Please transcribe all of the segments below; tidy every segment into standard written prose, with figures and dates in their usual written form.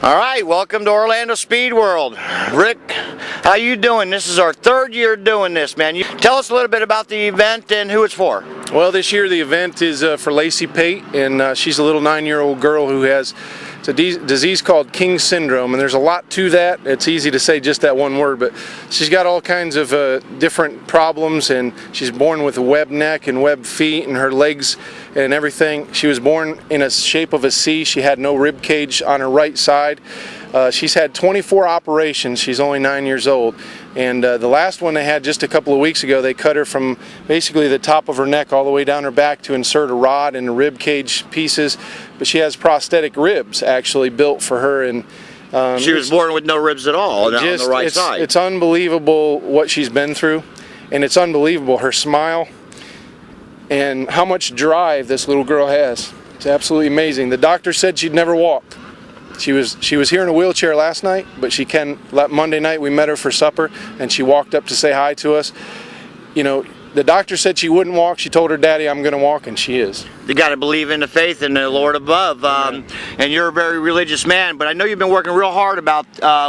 All right, welcome to Orlando Speed World. Rick, how you doing? This is our third year doing this, man. You tell us a little bit about the event and who it's for. Well, this year the event is for Lacey Pate, and she's a little 9-year-old girl who has a disease called King syndrome, and there's a lot to that. It's easy to say just that one word, but she's got all kinds of different problems, and she's born with a webbed neck and webbed feet, and her legs and everything. She was born in a shape of a C. She had no rib cage on her right side. She's had 24 operations. She's only 9 years old, and the last one they had just a couple of weeks ago, they cut her from basically the top of her neck all the way down her back to insert a rod in the rib cage pieces. But she has prosthetic ribs actually built for her, and she was born with no ribs at all on the right side. It's unbelievable what she's been through, and it's unbelievable her smile and how much drive this little girl has. It's absolutely amazing. The doctor said she'd never walk. She was here in a wheelchair last night, but she can. Monday night we met her for supper, and she walked up to say hi to us. You know, the doctor said she wouldn't walk. She told her daddy, "I'm going to walk," and she is. You got to believe in the faith in the Lord above, and you're a very religious man. But I know you've been working real hard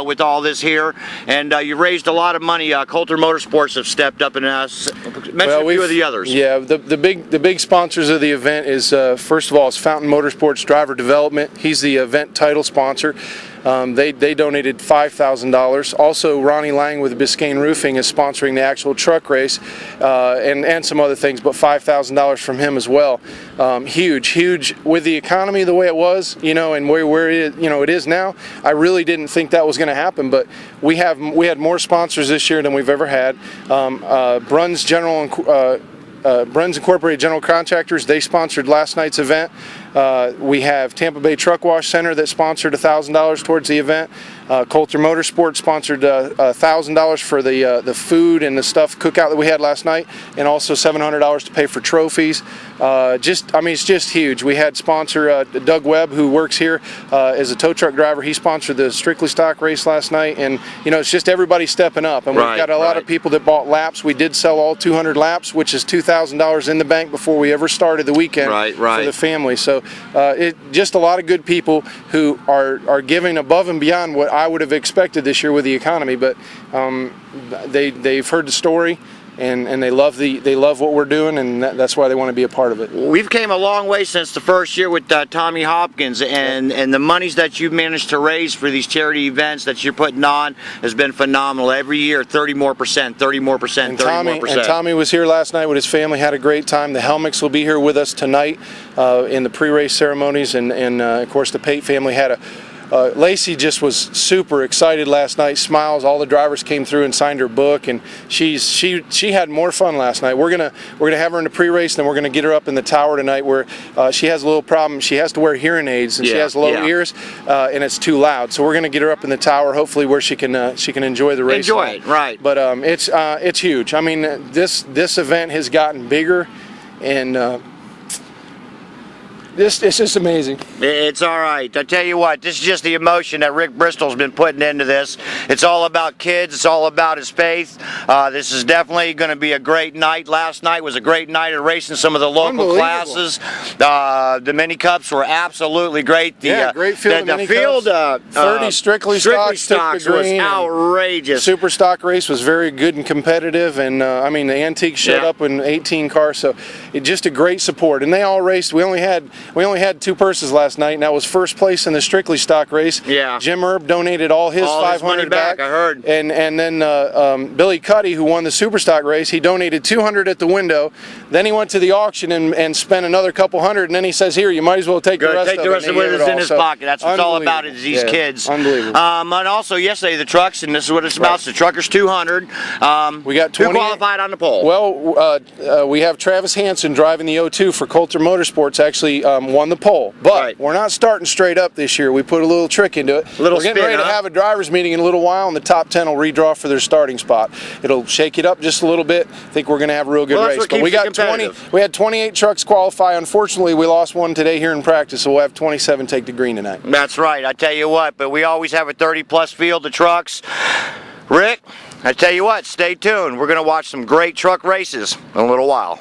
with all this here, and you raised a lot of money. Coulter Motorsports have stepped up, and mention a few of the others. Yeah, the big sponsors of the event is first of all is Fountain Motorsports Driver Development. He's the event title sponsor. They donated $5,000. Also, Ronnie Lang with Biscayne Roofing is sponsoring the actual truck race, and some other things, but $5,000 from him as well. Huge with the economy the way it was, you know, and where it is now. I really didn't think that was going to happen, but we had more sponsors this year than we've ever had. Bruns Incorporated General Contractors, they sponsored last night's event. We have Tampa Bay Truck Wash Center that sponsored $1,000 towards the event. Coulter Motorsports sponsored $1,000 for the food and the stuff cookout that we had last night, and also $700 to pay for trophies. It's just huge. We had sponsor Doug Webb, who works here as a tow truck driver. He sponsored the Strictly Stock race last night, and you know, it's just everybody stepping up. And we've got a lot of people that bought laps. We did sell all 200 laps, which is $2,000 in the bank before we ever started the weekend for the family. So just a lot of good people who are giving above and beyond what I would have expected this year with the economy, but they've heard the story, and they love what we're doing, and that's why they want to be a part of it. We've came a long way since the first year with Tommy Hopkins, and the monies that you've managed to raise for these charity events that you're putting on has been phenomenal. Every year, 30 more percent. And Tommy was here last night with his family, had a great time. The Helmicks will be here with us tonight in the pre-race ceremonies, and of course the Pate family had Lacey just was super excited last night. Smiles. All the drivers came through and signed her book, and she had more fun last night. We're gonna have her in the pre-race, and then we're gonna get her up in the tower tonight, where she has a little problem. She has to wear hearing aids, and she has low ears, and it's too loud. So we're gonna get her up in the tower, hopefully where she can enjoy the race. Enjoy it, right? But it's huge. I mean, this event has gotten bigger, and it's just amazing. It's all right. I tell you what, this is just the emotion that Rick Bristol's been putting into this. It's all about kids. It's all about his faith. This is definitely going to be a great night. Last night was a great night of racing some of the local classes. The mini cups were absolutely great. Great field. The field, 30 Strictly Stocks was outrageous. Super Stock race was very good and competitive, and I mean the Antiques showed up in 18 cars, so just a great support. And they all raced. We only had 2 purses last night, and that was first place in the Strictly Stock race. Yeah. Jim Erb donated all his $500 back. I heard. And then Billy Cuddy, who won the Super Stock race, he donated $200 at the window. Then he went to the auction and spent another couple hundred, and then he says, "Here, you might as well take the rest of it." Take the rest of it in his pocket. That's what it's all about, is these kids. Unbelievable. And also yesterday the trucks, and this is what it's about. So the Truckers 200. We got 20. Who qualified on the pole? Well, we have Travis Hansen driving the 02 for Coulter Motorsports. Actually, won the pole, but we're not starting straight up this year. We put a little trick into it. We're getting ready to have a drivers meeting in a little while, and the top 10 will redraw for their starting spot. It'll shake it up just a little bit. I think we're going to have a real good race. But we got 20. We had 28 trucks qualify. Unfortunately, we lost one today here in practice, so we'll have 27 take the green tonight. That's right. I tell you what, but we always have a 30-plus field of trucks. Rick, I tell you what, stay tuned. We're going to watch some great truck races in a little while.